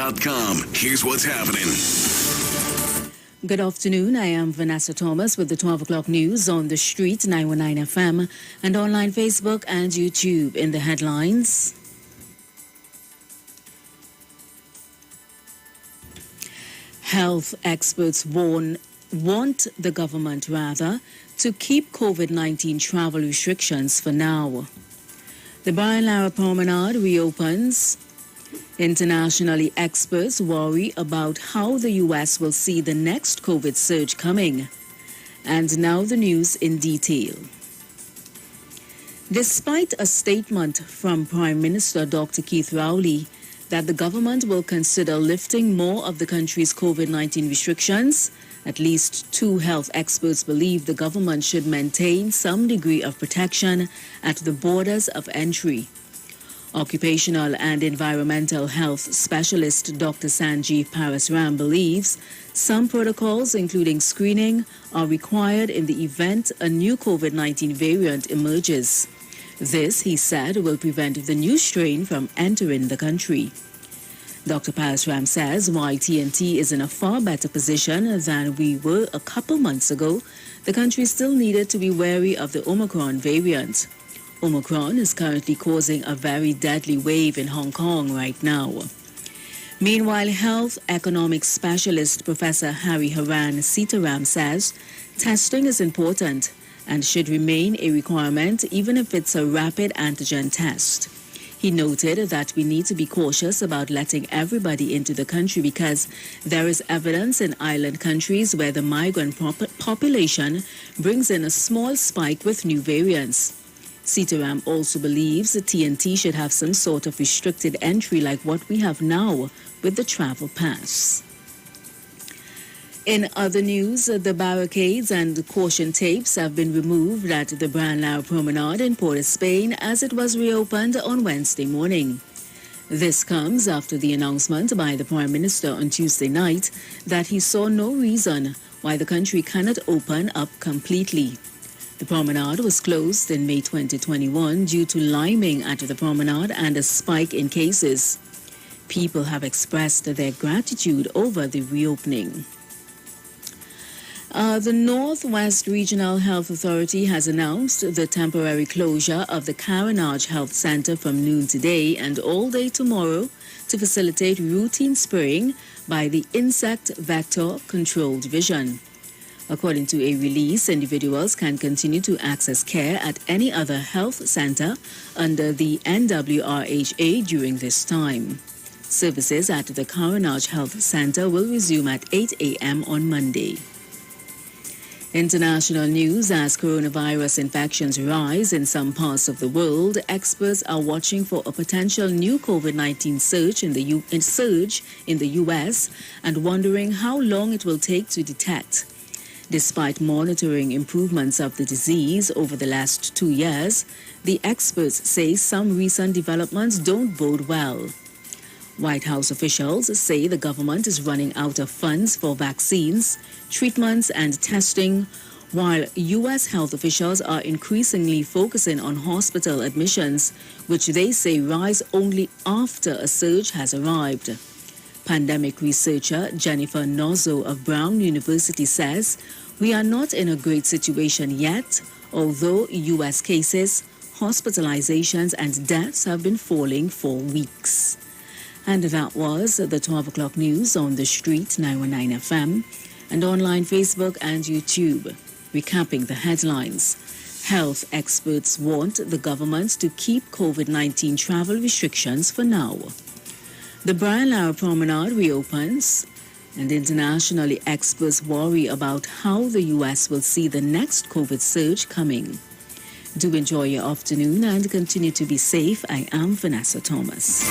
IWER.com. Here's what's happening. Good afternoon. I am Vanessa Thomas with the 12 o'clock news on the street, 919 FM, and online Facebook and YouTube. In the headlines, health experts want the government, to keep COVID-19 travel restrictions for now. The Brian Lara Promenade reopens. Internationally, experts worry about how the U.S. will see the next COVID surge coming. And now the news in detail. Despite a statement from Prime Minister Dr. Keith Rowley that the government will consider lifting more of the country's COVID-19 restrictions, at least two health experts believe the government should maintain some degree of protection at the borders of entry. Occupational and environmental health specialist Dr. Sanjeev Parasram believes some protocols, including screening, are required in the event a new COVID-19 variant emerges. This, he said, will prevent the new strain from entering the country. Dr. Parasram says while TNT is in a far better position than we were a couple months ago, the country still needed to be wary of the Omicron variant. Omicron is currently causing a very deadly wave in Hong Kong right now. Meanwhile, health economics specialist Professor Hari Haran Sitaram says testing is important and should remain a requirement even if it's a rapid antigen test. He noted that we need to be cautious about letting everybody into the country because there is evidence in island countries where the migrant population brings in a small spike with new variants. Sitaram also believes the TNT should have some sort of restricted entry like what we have now with the travel pass. In other news, the barricades and caution tapes have been removed at the Brian Lara Promenade in Port of Spain as it was reopened on Wednesday morning. This comes after the announcement by the Prime Minister on Tuesday night that he saw no reason why the country cannot open up completely. The promenade was closed in May 2021 due to liming at the promenade and a spike in cases. People have expressed their gratitude over the reopening. The Northwest Regional Health Authority has announced the temporary closure of the Carenage Health Center from noon today and all day tomorrow to facilitate routine spraying by the Insect Vector Control Division. According to a release, individuals can continue to access care at any other health center under the NWRHA during this time. Services at the Carenage Health Center will resume at 8 a.m. on Monday. International news: as coronavirus infections rise in some parts of the world, experts are watching for a potential new COVID-19 surge in the U.S. and wondering how long it will take to detect. Despite monitoring improvements of the disease over the last 2 years, the experts say some recent developments don't bode well. White House officials say the government is running out of funds for vaccines, treatments, and testing, while U.S. health officials are increasingly focusing on hospital admissions, which they say rise only after a surge has arrived. Pandemic researcher Jennifer Nozzo of Brown University says, "We are not in a great situation yet, although U.S. cases, hospitalizations, and deaths have been falling for weeks." And that was the 12 o'clock news on the street, 919 FM, and online Facebook and YouTube. Recapping the headlines. Health experts want the government to keep COVID-19 travel restrictions for now. The Brian Lara Promenade reopens, and internationally experts worry about how the U.S. will see the next COVID surge coming. Do enjoy your afternoon and continue to be safe. I am Vanessa Thomas.